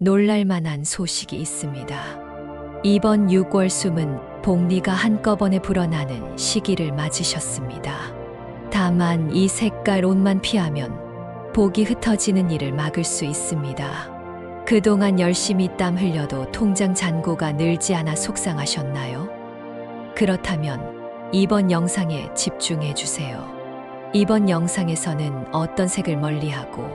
놀랄만한 소식이 있습니다. 이번 6월 숨은 복리가 한꺼번에 불어나는 시기를 맞으셨습니다. 다만 이 색깔 옷만 피하면 복이 흩어지는 일을 막을 수 있습니다. 그동안 열심히 땀 흘려도 통장 잔고가 늘지 않아 속상하셨나요? 그렇다면 이번 영상에 집중해 주세요. 이번 영상에서는 어떤 색을 멀리하고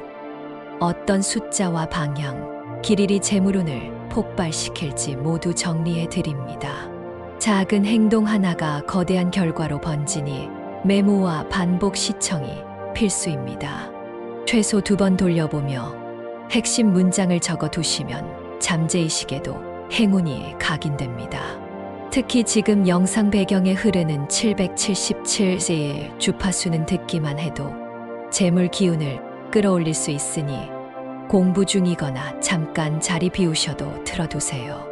어떤 숫자와 방향, 길이리 재물운을 폭발시킬지 모두 정리해 드립니다. 작은 행동 하나가 거대한 결과로 번지니 메모와 반복 시청이 필수입니다. 최소 2번 돌려보며 핵심 문장을 적어 두시면 잠재의식에도 행운이 각인됩니다. 특히 지금 영상 배경에 흐르는 777세의 주파수는 듣기만 해도 재물 기운을 끌어올릴 수 있으니 공부 중이거나 잠깐 자리 비우셔도 틀어두세요.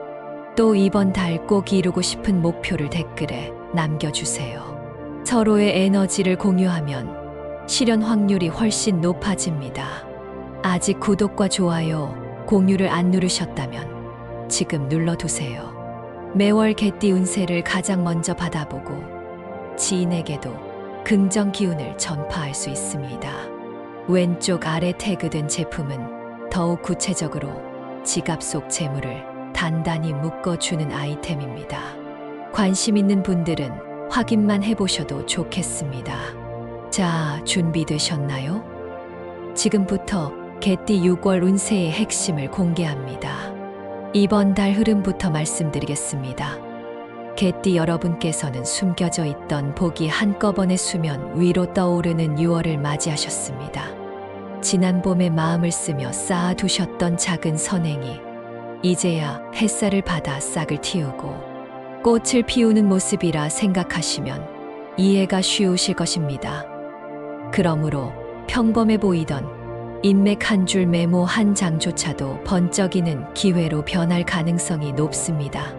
또 이번 달 꼭 이루고 싶은 목표를 댓글에 남겨주세요. 서로의 에너지를 공유하면 실현 확률이 훨씬 높아집니다. 아직 구독과 좋아요, 공유를 안 누르셨다면 지금 눌러두세요. 매월 개띠 운세를 가장 먼저 받아보고 지인에게도 긍정 기운을 전파할 수 있습니다. 왼쪽 아래 태그된 제품은 더욱 구체적으로 지갑 속 재물을 단단히 묶어주는 아이템입니다. 관심 있는 분들은 확인만 해보셔도 좋겠습니다. 자, 준비되셨나요? 지금부터 개띠 6월 운세의 핵심을 공개합니다. 이번 달 흐름부터 말씀드리겠습니다. 개띠 여러분께서는 숨겨져 있던 복이 한꺼번에 수면 위로 떠오르는 6월을 맞이하셨습니다. 지난 봄에 마음을 쓰며 쌓아두셨던 작은 선행이 이제야 햇살을 받아 싹을 틔우고 꽃을 피우는 모습이라 생각하시면 이해가 쉬우실 것입니다. 그러므로 평범해 보이던 인맥 한 줄 메모 한 장조차도 번쩍이는 기회로 변할 가능성이 높습니다.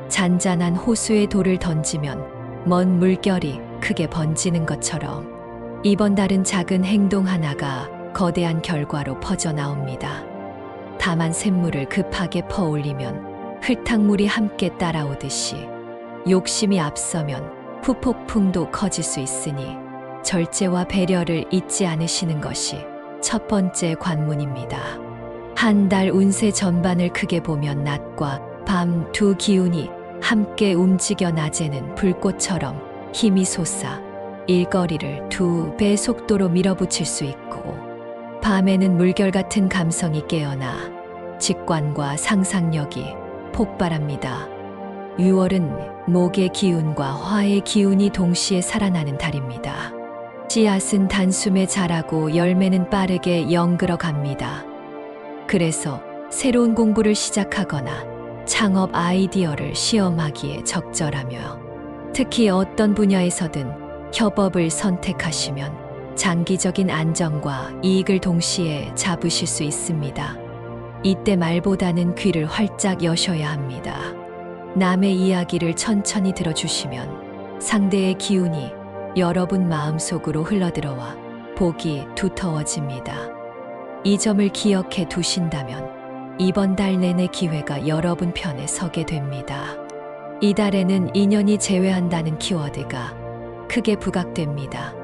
잔잔한 호수에 돌을 던지면 먼 물결이 크게 번지는 것처럼 이번 달은 작은 행동 하나가 거대한 결과로 퍼져나옵니다. 다만 샘물을 급하게 퍼올리면 흙탕물이 함께 따라오듯이 욕심이 앞서면 후폭풍도 커질 수 있으니 절제와 배려를 잊지 않으시는 것이 첫 번째 관문입니다. 한 달 운세 전반을 크게 보면 낮과 밤 두 기운이 함께 움직여 낮에는 불꽃처럼 힘이 솟아 일거리를 2배 속도로 밀어붙일 수 있고 밤에는 물결 같은 감성이 깨어나 직관과 상상력이 폭발합니다. 6월은 목의 기운과 화의 기운이 동시에 살아나는 달입니다. 씨앗은 단숨에 자라고 열매는 빠르게 영글어 갑니다. 그래서 새로운 공부를 시작하거나 창업 아이디어를 시험하기에 적절하며 특히 어떤 분야에서든 협업을 선택하시면 장기적인 안정과 이익을 동시에 잡으실 수 있습니다. 이때 말보다는 귀를 활짝 여셔야 합니다. 남의 이야기를 천천히 들어주시면 상대의 기운이 여러분 마음속으로 흘러들어와 복이 두터워집니다. 이 점을 기억해 두신다면 이번 달 내내 기회가 여러분 편에 서게 됩니다. 이 달에는 인연이 제외한다는 키워드가 크게 부각됩니다.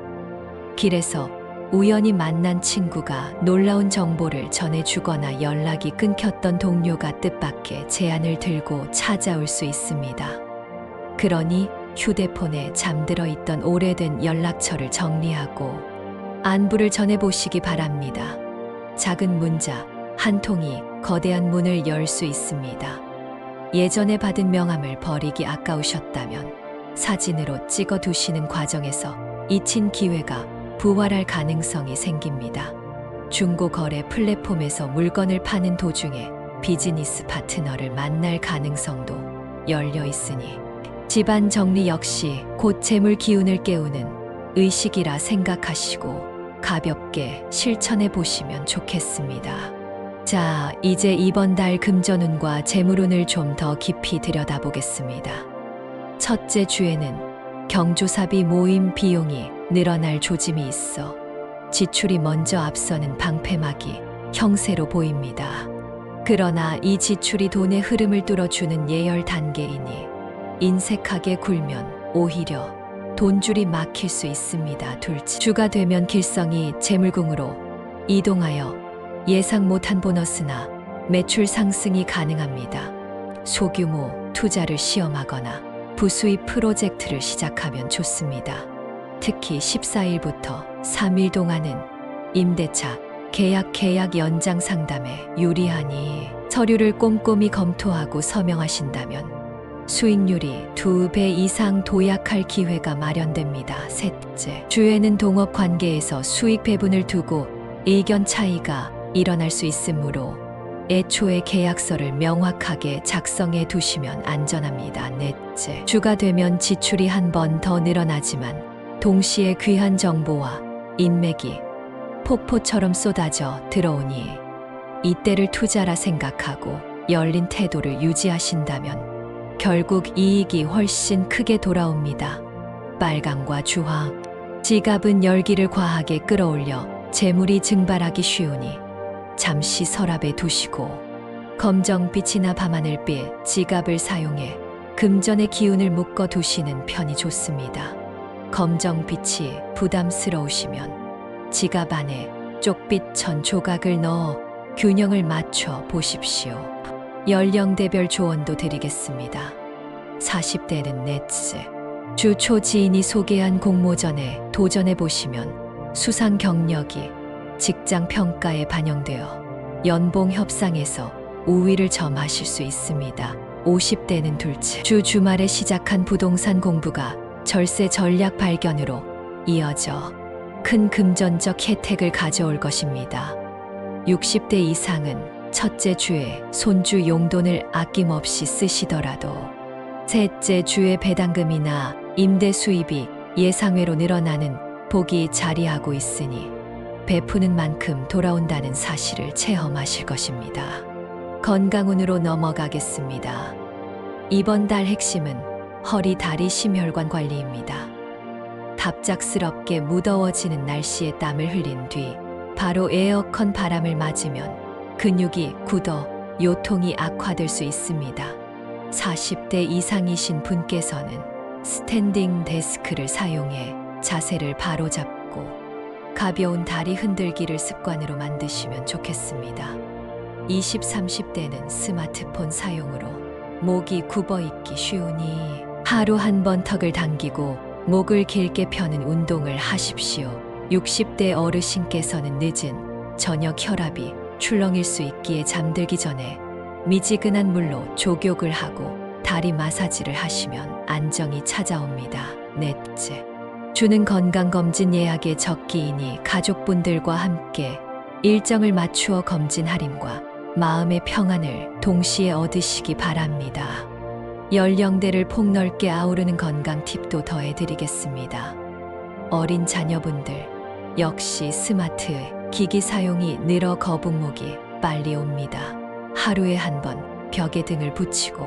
길에서 우연히 만난 친구가 놀라운 정보를 전해주거나 연락이 끊겼던 동료가 뜻밖의 제안을 들고 찾아올 수 있습니다. 그러니 휴대폰에 잠들어 있던 오래된 연락처를 정리하고 안부를 전해보시기 바랍니다. 작은 문자 한 통이 거대한 문을 열 수 있습니다. 예전에 받은 명함을 버리기 아까우셨다면 사진으로 찍어 두시는 과정에서 잊힌 기회가 부활할 가능성이 생깁니다. 중고거래 플랫폼에서 물건을 파는 도중에 비즈니스 파트너를 만날 가능성도 열려 있으니 집안 정리 역시 곧 재물 기운을 깨우는 의식이라 생각하시고 가볍게 실천해 보시면 좋겠습니다. 자, 이제 이번 달 금전운과 재물운을 좀 더 깊이 들여다보겠습니다. 첫째 주에는 경조사비 모임 비용이 늘어날 조짐이 있어 지출이 먼저 앞서는 방패막이 형세로 보입니다. 그러나 이 지출이 돈의 흐름을 뚫어주는 예열 단계이니 인색하게 굴면 오히려 돈줄이 막힐 수 있습니다. 둘째, 주가 되면 길성이 재물궁으로 이동하여 예상 못한 보너스나 매출 상승이 가능합니다. 소규모 투자를 시험하거나 부수입 프로젝트를 시작하면 좋습니다. 특히 14일부터 3일 동안은 임대차, 계약 연장 상담에 유리하니 서류를 꼼꼼히 검토하고 서명하신다면 수익률이 2배 이상 도약할 기회가 마련됩니다. 셋째, 주에는 동업 관계에서 수익 배분을 두고 의견 차이가 일어날 수 있으므로 애초에 계약서를 명확하게 작성해 두시면 안전합니다. 넷째, 주가 되면 지출이 한 번 더 늘어나지만 동시에 귀한 정보와 인맥이 폭포처럼 쏟아져 들어오니 이때를 투자라 생각하고 열린 태도를 유지하신다면 결국 이익이 훨씬 크게 돌아옵니다. 빨강과 주황, 지갑은 열기를 과하게 끌어올려 재물이 증발하기 쉬우니 잠시 서랍에 두시고 검정빛이나 밤하늘빛 지갑을 사용해 금전의 기운을 묶어 두시는 편이 좋습니다. 검정빛이 부담스러우시면 지갑 안에 쪽빛 천 조각을 넣어 균형을 맞춰 보십시오. 연령대별 조언도 드리겠습니다. 40대는 넷째, 주 초지인이 소개한 공모전에 도전해 보시면 수상 경력이 직장 평가에 반영되어 연봉 협상에서 우위를 점하실 수 있습니다. 50대는 둘째, 주 주말에 시작한 부동산 공부가 절세 전략 발견으로 이어져 큰 금전적 혜택을 가져올 것입니다. 60대 이상은 첫째 주에 손주 용돈을 아낌없이 쓰시더라도 셋째 주에 배당금이나 임대 수입이 예상외로 늘어나는 복이 자리하고 있으니 베푸는 만큼 돌아온다는 사실을 체험하실 것입니다. 건강운으로 넘어가겠습니다. 이번 달 핵심은 허리 다리 심혈관 관리입니다. 갑작스럽게 무더워지는 날씨에 땀을 흘린 뒤 바로 에어컨 바람을 맞으면 근육이 굳어 요통이 악화될 수 있습니다. 40대 이상이신 분께서는 스탠딩 데스크를 사용해 자세를 바로잡고 가벼운 다리 흔들기를 습관으로 만드시면 좋겠습니다. 20, 30대는 스마트폰 사용으로 목이 굽어 있기 쉬우니 하루 한 번 턱을 당기고 목을 길게 펴는 운동을 하십시오. 60대 어르신께서는 늦은 저녁 혈압이 출렁일 수 있기에 잠들기 전에 미지근한 물로 족욕을 하고 다리 마사지를 하시면 안정이 찾아옵니다. 넷째, 주는 건강검진 예약의 적기이니 가족분들과 함께 일정을 맞추어 검진 할인과 마음의 평안을 동시에 얻으시기 바랍니다. 연령대를 폭넓게 아우르는 건강 팁도 더해드리겠습니다. 어린 자녀분들 역시 스마트 기기 사용이 늘어 거북목이 빨리 옵니다. 하루에 한 번 벽에 등을 붙이고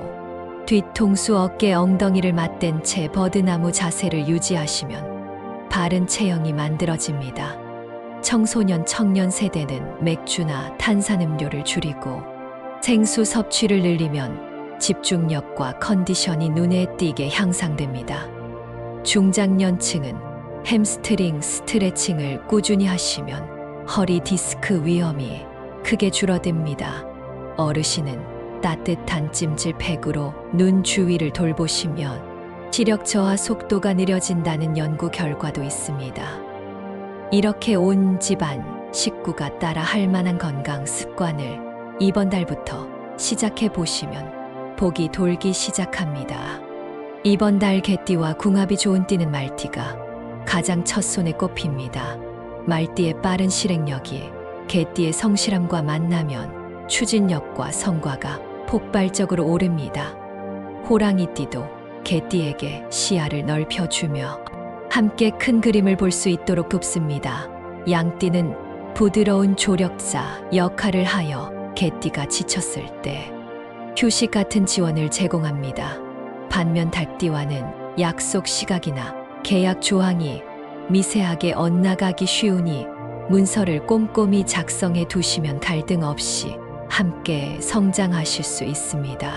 뒤통수 어깨 엉덩이를 맞댄 채 버드나무 자세를 유지하시면 바른 체형이 만들어집니다. 청소년 청년 세대는 맥주나 탄산음료를 줄이고 생수 섭취를 늘리면 집중력과 컨디션이 눈에 띄게 향상됩니다. 중장년층은 햄스트링 스트레칭을 꾸준히 하시면 허리 디스크 위험이 크게 줄어듭니다. 어르신은 따뜻한 찜질팩으로 눈 주위를 돌보시면 시력 저하 속도가 느려진다는 연구 결과도 있습니다. 이렇게 온 집안 식구가 따라 할 만한 건강 습관을 이번 달부터 시작해 보시면 복이 돌기 시작합니다. 이번 달 개띠와 궁합이 좋은 띠는 말띠가 가장 첫손에 꼽힙니다. 말띠의 빠른 실행력이 개띠의 성실함과 만나면 추진력과 성과가 폭발적으로 오릅니다. 호랑이띠도 개띠에게 시야를 넓혀주며 함께 큰 그림을 볼 수 있도록 돕습니다. 양띠는 부드러운 조력자 역할을 하여 개띠가 지쳤을 때 휴식 같은 지원을 제공합니다. 반면 닭띠와는 약속 시각이나 계약 조항이 미세하게 엇나가기 쉬우니 문서를 꼼꼼히 작성해 두시면 갈등 없이 함께 성장하실 수 있습니다.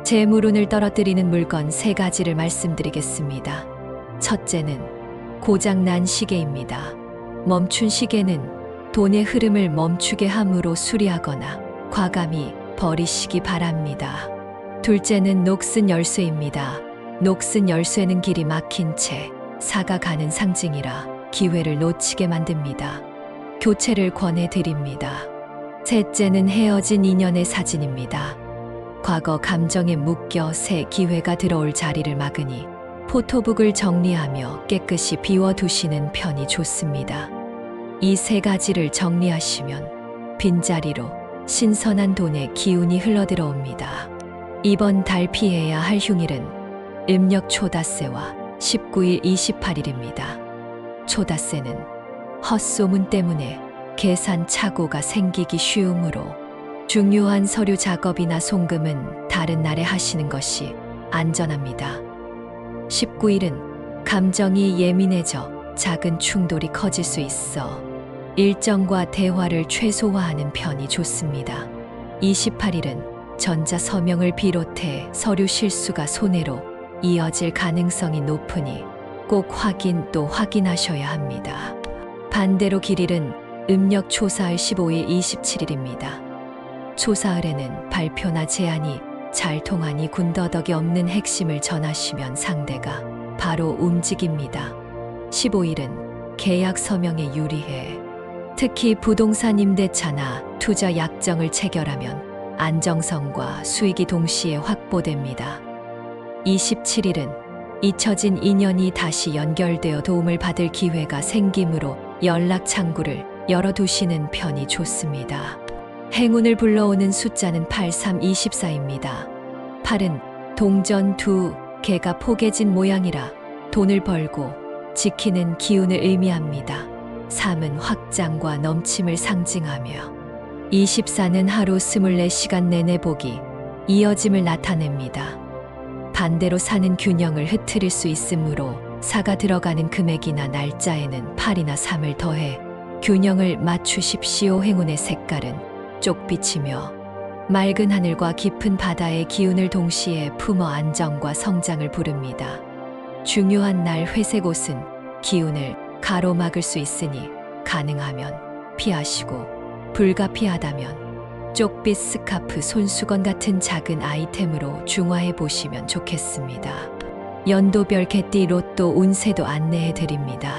재물운을 떨어뜨리는 물건 3가지를 말씀드리겠습니다. 첫째는 고장난 시계입니다. 멈춘 시계는 돈의 흐름을 멈추게 함으로 수리하거나 과감히 버리시기 바랍니다. 둘째는 녹슨 열쇠입니다. 녹슨 열쇠는 길이 막힌 채 사가 가는 상징이라 기회를 놓치게 만듭니다. 교체를 권해드립니다. 셋째는 헤어진 인연의 사진입니다. 과거 감정에 묶여 새 기회가 들어올 자리를 막으니 포토북을 정리하며 깨끗이 비워두시는 편이 좋습니다. 이 3가지를 정리하시면 빈자리로 신선한 돈의 기운이 흘러들어옵니다. 이번 달 피해야 할 흉일은 음력 초닷새와 19일 28일입니다. 초닷새는 헛소문 때문에 계산 착오가 생기기 쉬우므로 중요한 서류 작업이나 송금은 다른 날에 하시는 것이 안전합니다. 19일은 감정이 예민해져 작은 충돌이 커질 수 있어 일정과 대화를 최소화하는 편이 좋습니다. 28일은 전자서명을 비롯해 서류 실수가 손해로 이어질 가능성이 높으니 꼭 확인 또 확인하셔야 합니다. 반대로 길일은 음력 초사을 15일 27일입니다. 초사을에는 발표나 제안이 잘 통하니 군더더기 없는 핵심을 전하시면 상대가 바로 움직입니다. 15일은 계약 서명에 유리해 특히 부동산 임대차나 투자 약정을 체결하면 안정성과 수익이 동시에 확보됩니다. 27일은 잊혀진 인연이 다시 연결되어 도움을 받을 기회가 생기므로 연락 창구를 열어두시는 편이 좋습니다. 행운을 불러오는 숫자는 8324입니다. 8은 동전 2개가 포개진 모양이라 돈을 벌고 지키는 기운을 의미합니다. 3은 확장과 넘침을 상징하며 24는 하루 24시간 내내 복이 이어짐을 나타냅니다. 반대로 4는 균형을 흐트릴 수 있으므로 4가 들어가는 금액이나 날짜에는 8이나 3을 더해 균형을 맞추십시오. 행운의 색깔은 쪽빛이며 맑은 하늘과 깊은 바다의 기운을 동시에 품어 안정과 성장을 부릅니다. 중요한 날 회색 옷은 기운을 가로막을 수 있으니 가능하면 피하시고 불가피하다면 쪽빛 스카프, 손수건 같은 작은 아이템으로 중화해 보시면 좋겠습니다. 연도별 개띠 로또 운세도 안내해 드립니다.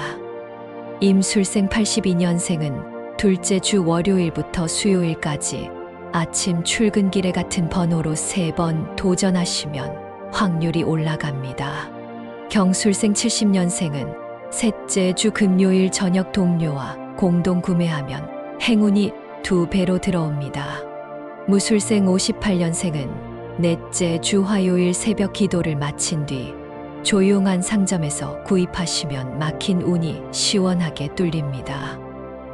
임술생 82년생은 둘째 주 월요일부터 수요일까지 아침 출근길에 같은 번호로 3번 도전하시면 확률이 올라갑니다. 경술생 70년생은 셋째 주 금요일 저녁 동료와 공동 구매하면 행운이 2배로 들어옵니다. 무술생 58년생은 넷째 주 화요일 새벽 기도를 마친 뒤 조용한 상점에서 구입하시면 막힌 운이 시원하게 뚫립니다.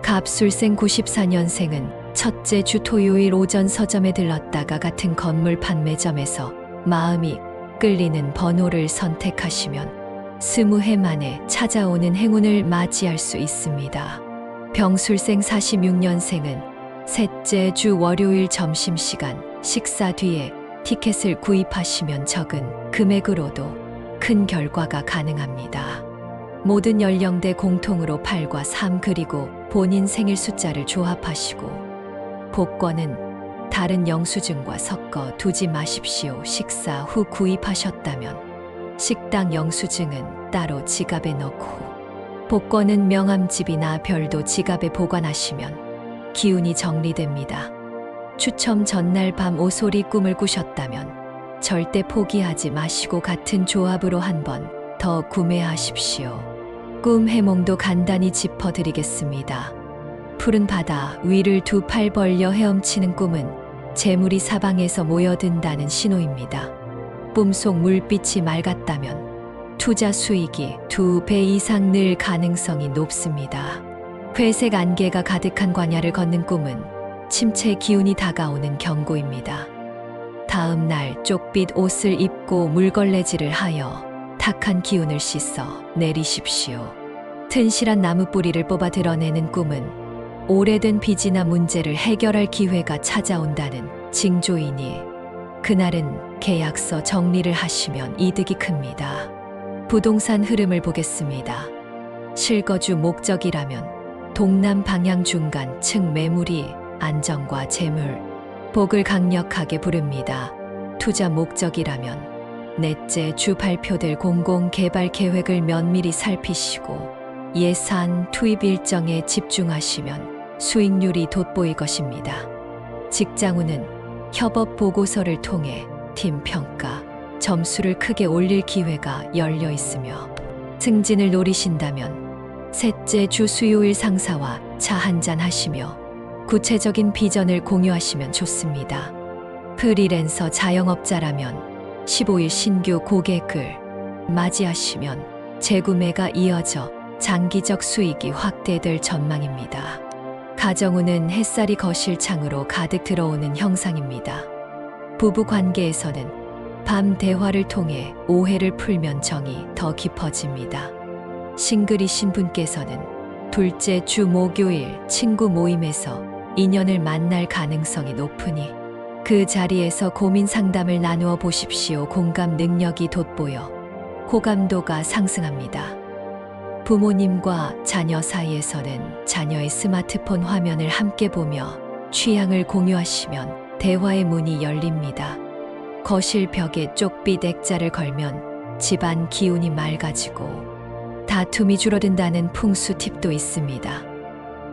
갑술생 94년생은 첫째 주 토요일 오전 서점에 들렀다가 같은 건물 판매점에서 마음이 끌리는 번호를 선택하시면 20해 만에 찾아오는 행운을 맞이할 수 있습니다. 병술생 46년생은 셋째 주 월요일 점심시간 식사 뒤에 티켓을 구입하시면 적은 금액으로도 큰 결과가 가능합니다. 모든 연령대 공통으로 8과 3 그리고 본인 생일 숫자를 조합하시고 복권은 다른 영수증과 섞어 두지 마십시오. 식사 후 구입하셨다면 식당 영수증은 따로 지갑에 넣고 복권은 명함집이나 별도 지갑에 보관하시면 기운이 정리됩니다. 추첨 전날 밤 오소리 꿈을 꾸셨다면 절대 포기하지 마시고 같은 조합으로 한 번 더 구매하십시오. 꿈 해몽도 간단히 짚어드리겠습니다. 푸른 바다 위를 2팔 벌려 헤엄치는 꿈은 재물이 사방에서 모여든다는 신호입니다. 꿈속 물빛이 맑았다면 투자 수익이 2배 이상 늘 가능성이 높습니다. 회색 안개가 가득한 광야를 걷는 꿈은 침체 기운이 다가오는 경고입니다. 다음 날 쪽빛 옷을 입고 물걸레질을 하여 탁한 기운을 씻어 내리십시오. 튼실한 나무 뿌리를 뽑아 드러내는 꿈은 오래된 빚이나 문제를 해결할 기회가 찾아온다는 징조이니 그날은 계약서 정리를 하시면 이득이 큽니다. 부동산 흐름을 보겠습니다. 실거주 목적이라면 동남 방향 중간층 매물이 안정과 재물, 복을 강력하게 부릅니다. 투자 목적이라면 넷째 주 발표될 공공개발 계획을 면밀히 살피시고 예산 투입 일정에 집중하시면 수익률이 돋보일 것입니다. 직장 운은 협업 보고서를 통해 팀 평가, 점수를 크게 올릴 기회가 열려 있으며 승진을 노리신다면 셋째 주 수요일 상사와 차 한잔 하시며 구체적인 비전을 공유하시면 좋습니다. 프리랜서 자영업자라면 15일 신규 고객을 맞이하시면 재구매가 이어져 장기적 수익이 확대될 전망입니다. 가정운은 햇살이 거실 창으로 가득 들어오는 형상입니다. 부부 관계에서는 밤 대화를 통해 오해를 풀면 정이 더 깊어집니다. 싱글이신 분께서는 둘째 주 목요일 친구 모임에서 인연을 만날 가능성이 높으니 그 자리에서 고민 상담을 나누어 보십시오. 공감 능력이 돋보여 호감도가 상승합니다. 부모님과 자녀 사이에서는 자녀의 스마트폰 화면을 함께 보며 취향을 공유하시면 대화의 문이 열립니다. 거실 벽에 쪽빛 액자를 걸면 집안 기운이 맑아지고 다툼이 줄어든다는 풍수 팁도 있습니다.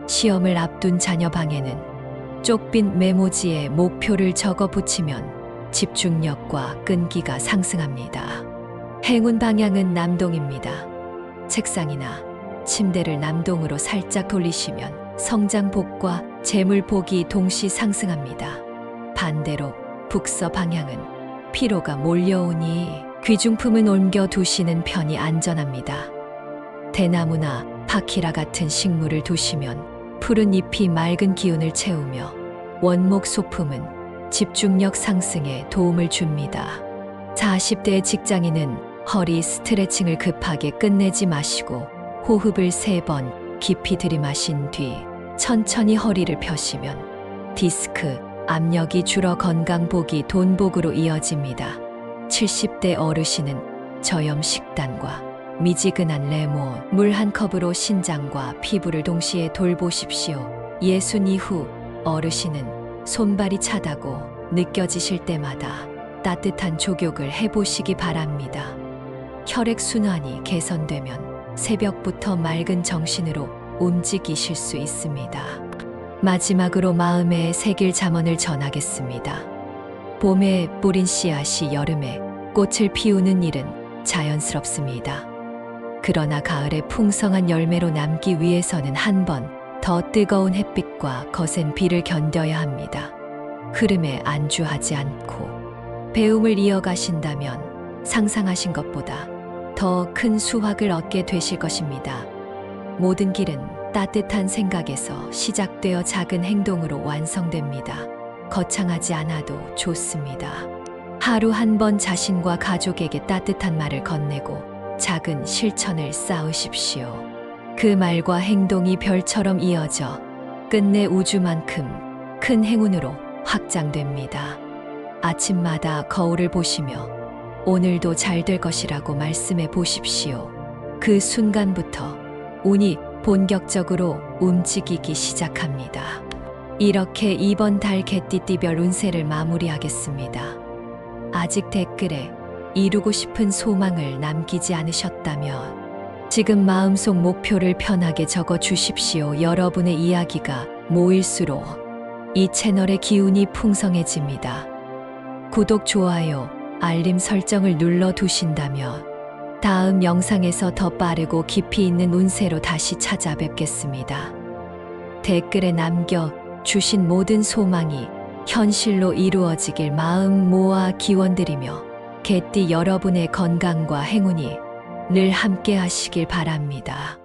시험을 앞둔 자녀 방에는 쪽빛 메모지에 목표를 적어 붙이면 집중력과 끈기가 상승합니다. 행운 방향은 남동입니다. 책상이나 침대를 남동으로 살짝 돌리시면 성장복과 재물복이 동시 상승합니다. 반대로 북서 방향은 피로가 몰려오니 귀중품은 옮겨 두시는 편이 안전합니다. 대나무나 파키라 같은 식물을 두시면 푸른 잎이 맑은 기운을 채우며 원목 소품은 집중력 상승에 도움을 줍니다. 40대 직장인은 허리 스트레칭을 급하게 끝내지 마시고 호흡을 3번 깊이 들이마신 뒤 천천히 허리를 펴시면 디스크, 압력이 줄어 건강복이 돈복으로 이어집니다. 70대 어르신은 저염 식단과 미지근한 레몬, 물 한 컵으로 신장과 피부를 동시에 돌보십시오. 60 이후 어르신은 손발이 차다고 느껴지실 때마다 따뜻한 족욕을 해보시기 바랍니다. 혈액순환이 개선되면 새벽부터 맑은 정신으로 움직이실 수 있습니다. 마지막으로 마음에 새길 잠언을 전하겠습니다. 봄에 뿌린 씨앗이 여름에 꽃을 피우는 일은 자연스럽습니다. 그러나 가을에 풍성한 열매로 남기 위해서는 한 번 더 뜨거운 햇빛과 거센 비를 견뎌야 합니다. 흐름에 안주하지 않고 배움을 이어가신다면 상상하신 것보다 더 큰 수확을 얻게 되실 것입니다. 모든 길은 따뜻한 생각에서 시작되어 작은 행동으로 완성됩니다. 거창하지 않아도 좋습니다. 하루 한 번 자신과 가족에게 따뜻한 말을 건네고 작은 실천을 쌓으십시오. 그 말과 행동이 별처럼 이어져 끝내 우주만큼 큰 행운으로 확장됩니다. 아침마다 거울을 보시며 오늘도 잘 될 것이라고 말씀해 보십시오. 그 순간부터 운이 본격적으로 움직이기 시작합니다. 이렇게 이번 달 개띠띠별 운세를 마무리하겠습니다. 아직 댓글에 이루고 싶은 소망을 남기지 않으셨다면 지금 마음속 목표를 편하게 적어 주십시오. 여러분의 이야기가 모일수록 이 채널의 기운이 풍성해집니다. 구독, 좋아요, 알림 설정을 눌러 두신다면 다음 영상에서 더 빠르고 깊이 있는 운세로 다시 찾아뵙겠습니다. 댓글에 남겨 주신 모든 소망이 현실로 이루어지길 마음 모아 기원드리며 개띠 여러분의 건강과 행운이 늘 함께 하시길 바랍니다.